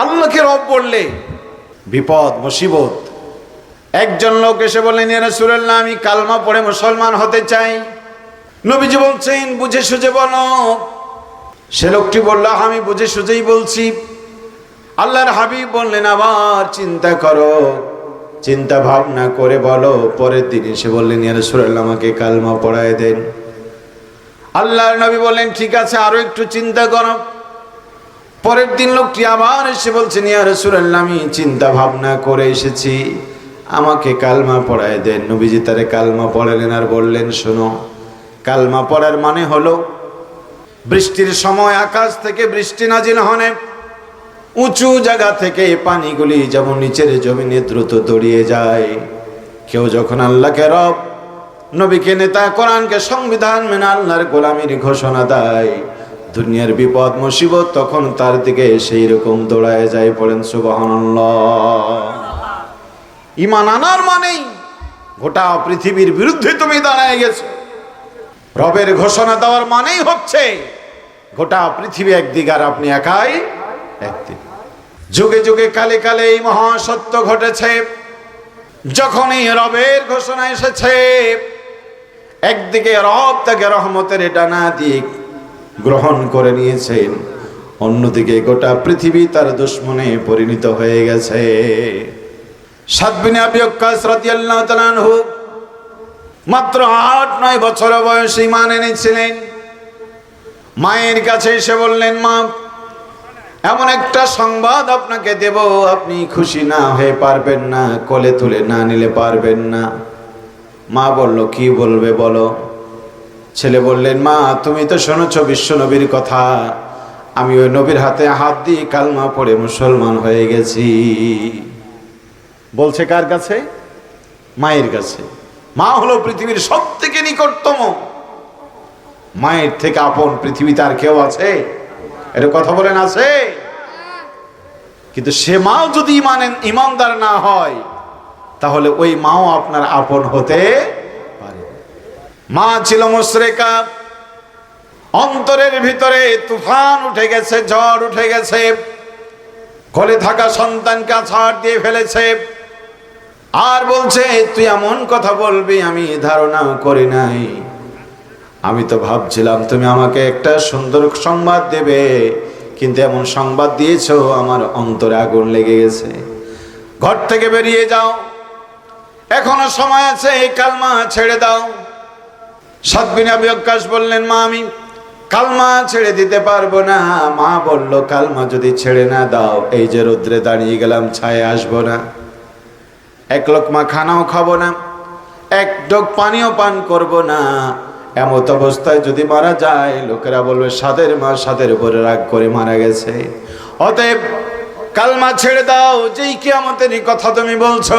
আল্লাহকে রব বললে বিপদ মুসিবত। একজন লোক এসে বললেন, ইয়া রাসূলুল্লাহ, আমি কালমা পড়ে মুসলমান হতে চাই। নবীজি বলছেন, বুঝে সুঝে বলো। সে লোকটি বলল, আমি বুঝে সুঝেই বলছি। আল্লাহর হাবিব বললেন, আবার চিন্তা করো, চিন্তা ভাবনা করে বলো। পরের দিন এসে বললেন, ইয়া রাসূলুল্লাহ, আমাকে কালমা পড়ায় দেন। আল্লাহর নবী বললেন, ঠিক আছে, আরো একটু চিন্তা করো। পরের দিন লোকটি আবার এসে বলছেন, ইয়া রাসূলুল্লাহ, আমি চিন্তা ভাবনা করে এসেছি, আমাকে কালমা পড়ায় দেন। নবীজি তারে কালমা পড়ালেন আর বললেন, শোনো, কালমা পড়ার মানে হলো বৃষ্টির সময় আকাশ থেকে বৃষ্টি নাজিল হনে, উঁচু জায়গা থেকে পানিগুলি যেমন নিচের জমিনে দ্রুত দড়িয়ে যায়। কেউ যখন আল্লাহকে রব, নবীকে নেতা, কোরআনকে সংবিধান মেনে আল্লাহর গোলামির ঘোষণা দেয়, দুনিয়ার বিপদ মুসিবত তখন তার দিকে সেই রকম দৌড়ায় যায়। পড়েন সুবহানাল্লাহ। ঈমান আনার মানেই গোটা পৃথিবীর বিরুদ্ধে তুমি দাঁড়ায় গেছো। রবের ঘোষণা দেওয়ার মানেই হচ্ছে গোটা পৃথিবী একদিকে আর আপনি একাই একদিকে। যুগে যুগে কালে কালে এই মহাসত্য ঘটেছে। যখনই রবের ঘোষণা এসেছে, একদিকে রব তাকে রহমতের ডানা দিয়ে গ্রহণ করে নিয়েছেন, অন্যদিকে গোটা পৃথিবী তার দুশমনে পরিণত হয়ে গেছে। সাদ বিন আবি ওয়াক্কাস রাদিয়াল্লাহু তাআলা আনহু মাত্র 8-9 বছর বয়সে ঈমান এনেছিলেন। মায়ের কাছে এসে বললেন, মা, এমন একটা সংবাদ আপনাকে দেব, আপনি খুশি না হয়ে পারবেন না, কোলে তুলে না নিলে পারবেন না। মা বলল, কি বলবে বলো। ছেলে বললেন, মা, তুমি তো শুনেছো বিশ্ব নবীর কথা, আমি ওই নবীর হাতে হাত দিয়ে কালমা পড়ে মুসলমান হয়ে গেছি। বলছে কার কাছে? মায়ের কাছে। মা হলো পৃথিবীর সব থেকে নিকটতম। মায়ের থেকে আপন পৃথিবীতে আর কেউ আছে? এটা কথা বলেন, আছে? কিন্তু সে মাও যদি ইমানদার না হয়, তাহলে ওই মাও আপনার আপন হতে পারে। মা ছিল মুশরিকা, অন্তরের ভিতরে তুফান উঠে গেছে, ঝড় উঠে গেছে, কোলে থাকা সন্তানকে ছাড় দিয়ে ফেলেছে। আর বলছে, তুই এমন কথা বলবি আমি ধারণাও করি নাই। আমি তো ভাবছিলাম তুমি আমাকে একটা সুন্দর সংবাদ দেবে, কিন্তু এমন সংবাদ দিয়েছো আমার অন্তরে আগুন লেগে গেছে। ঘর থেকে বেরিয়ে যাও, এখনো সময় আছে, এই কালমা ছেড়ে দাও। সাদ বিন আবি ওয়াক্কাস বললেন, মা, আমি কালমা ছেড়ে দিতে পারবো না। মা বলল, কালমা যদি ছেড়ে না দাও, এই যে রৌদ্রে দাঁড়িয়ে গেলাম, ছায়ে আসবো না, এক লোকমা খানাও খাবো না, এক ঢোক পানিও পান করবো না। এমত অবস্থায় যদি মারা যায়, লোকেরা বলবে সাদের মা সাদের উপরে রাগ করে মারা গেছে। অতএব কালমা ছেড়ে দাও। যেই কিয়ামতের কথা তুমি বলছো,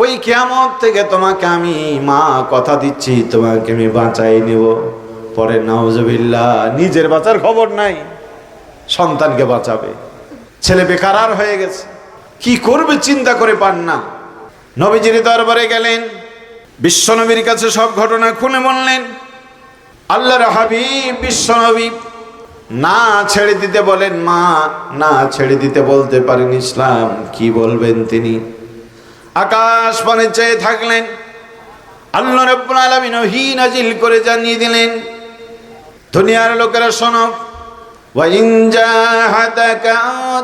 ওই কিয়ামত থেকে তোমাকে আমি, মা, কথা দিচ্ছি, তোমাকে আমি বাঁচাই নেব। পরে নাউজুবিল্লাহ, নিজের বাঁচার খবর নাই, সন্তানকে বাঁচাবে। ছেলে বেকার হয়ে গেছে, কি করবে চিন্তা করে পান না। নবীজির দরবারে গেলেন, বিশ্বনবীর কাছে সব ঘটনা খুলে বললেন। আল্লাহর হাবিব বিশ্বনবী না ছেড়ে দিতে বলেন। মা না ছেড়ে দিতে বলতে পারেন, ইসলাম কি বলবেন তিনি? আকাশ পানে চেয়ে থাকলেন। আল্লাহ রাব্বুল আলামিন ওহী নাজিল করে জানিয়ে দিলেন, দুনিয়ার লোকেরা শোনো, ওয়া ইন জাহাদাকা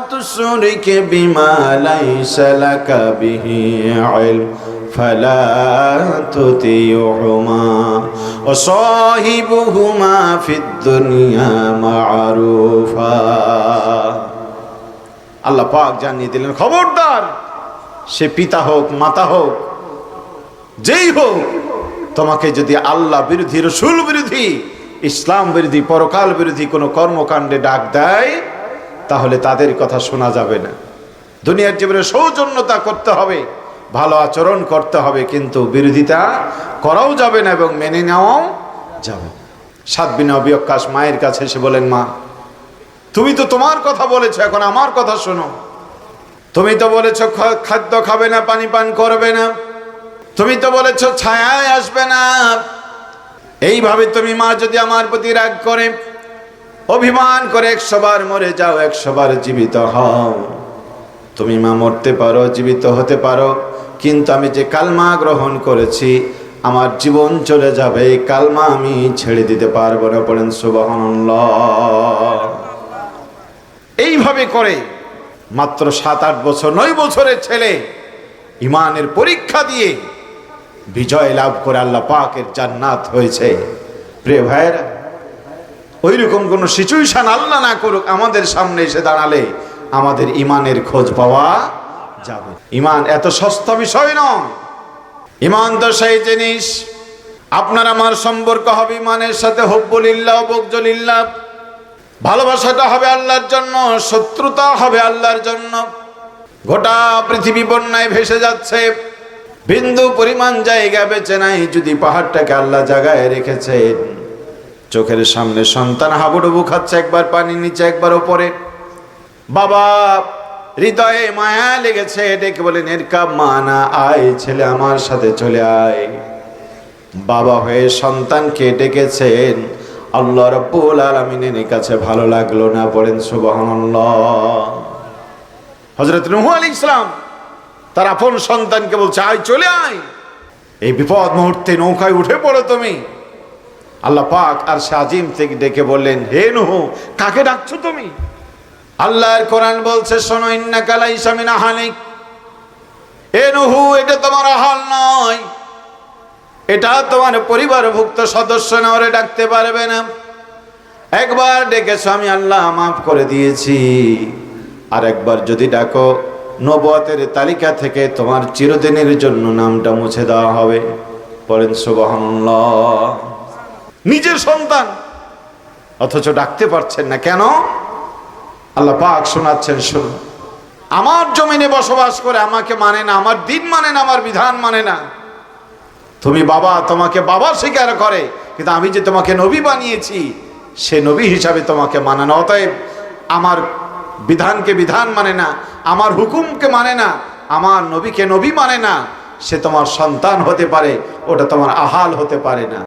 তুশরিক বিমা লাইসা লাকা বিহি ইলম ফালা তুতিউহুমা ওয়া সাহিবুহুমা ফিদ দুনিয়া মা'রুফা। আল্লাহ পাক জানিয়ে দিলেন, খবরদার, সে পিতা হোক, মাতা হোক, যেই হোক, তোমাকে যদি আল্লাহ বিরোধী, রসুল বিরোধী, ইসলাম বিরোধী, পরকাল বিরোধী কোনো কর্মকাণ্ডে ডাক দেয়, তাহলে তাদের কথা শোনা যাবে না। দুনিয়ার জীবনে সৌজন্যতা করতে হবে, ভালো আচরণ করতে হবে, কিন্তু বিরোধিতা করাও যাবে না এবং মেনে নেওয়াও যাবে। সাদ বিন আবি ওয়াক্কাস মায়ের কাছে এসে বলেন, মা, তুমি তো তোমার কথা বলেছো, এখন আমার কথা শোনো। তুমি তো বলেছো খাদ্য খাবে না, পানি পান করবে না, তুমি তো বলেছো ছায়ায় আসবে না। এইভাবে তুমি, মা, যদি আমার প্রতি রাগ করে, অভিমান করে 100 বার মরে যাও, 100 বার জীবিত হও। তুমি মা মরতে পারো, জীবিত হতে পারো, কিন্তু আমি যে কালমা গ্রহণ করেছি আমার জীবন চলে যাবে, এই কালমা আমি ছেড়ে দিতে পারবো না। পড়েন সুবহানাল্লাহ। এইভাবে করে মাত্র 7-8 বছর, 9 বছরের ছেলে ইমানের পরীক্ষা দিয়ে বিজয় লাভ করে আল্লাহ পাকের জান্নাত হয়েছে। প্রিয় ভাইয়েরা, ওই রকম কোন সিচুয়েশন আল্লাহ না করুক আমাদের সামনে এসে দাঁড়ালে আমাদের ইমানের খোঁজ পাওয়া যাবে। ইমান এত সস্তা বিষয় নয়। ইমান তো সেই জিনিস, আপনার আমার সম্পর্ক হবে ইমানের সাথে হুব্বুলিল্লাহ বুগজুলিল্লাহ। ভালোবাসাটা হবে আল্লাহর জন্য, শত্রুতা হবে আল্লাহর জন্য। গোটা পৃথিবী বন্যায় ভেসে যাচ্ছে, বিন্দু পরিমাণ জায়গা বেঁচে নাই। যদি পাহাড়টাকে আল্লাহ জায়গায় রেখেছেন, চোখের সামনে সন্তান হাবুডুবু খাচ্ছে, একবার পানির নিচে একবার ওপরে, বাবা হৃদয়ে মায়া লেগেছে, ডেকে বলেন এরকাব মানা, আয় ছেলে আমার সাথে চলে আয়। বাবা হয়ে সন্তানকে ডেকেছেন, আল্লাহ রাব্বুল আলামিনের কাছে ভালো লাগলো না। পড়েন সুবহানাল্লাহ। হযরত নূহ আলাইহিস সালাম তার আপন সন্তানকে বলছে আয় চলে আয়, এই বিপদ মুহূর্তে নৌকায় উঠে পড়ো তুমি। আল্লাহ পাক আরশে আজিম থেকে ডেকে বললেন, হে নূহ, কাকে ডাকছো তুমি? আল্লাহর কোরআন বলছে, শোনো, ইন্নাকা লাইসা মিন আহলিক। হে নূহ, এটা তোমার আহাল নয়, এটা তোমার পরিবারভুক্ত সদস্য না, ওরে ডাকতে পারবে না। একবার ডেকেছো, আমি আল্লাহ মাফ করে দিয়েছি, আর একবার যদি ডাকো নবুয়তের তালিকা থেকে তোমার চিরদিনের জন্য নামটা মুছে দেওয়া হবে। পড়েন সুবহানাল্লাহ। নিজের সন্তান অথচ ডাকতে পারছেন না কেন? আল্লাহ পাক শোনাচ্ছেন, শুনো, আমার জমিনে বসবাস করে আমাকে মানে না, আমার দিন মানে না, আমার বিধান মানে না। তুমি বাবা, তোমাকে বাবা স্বীকার করে, কিন্তু আমি যে তোমাকে নবী বানিয়েছি সে নবী হিসাবে তোমাকে মানে না। অতএব আমার বিধানকে বিধান মানে না, আমার হুকুমকে মানে না, আমার নবীকে নবী মানে না। সে তোমার সন্তান হতে পারে, ওটা তোমার আহাল হতে পারে না।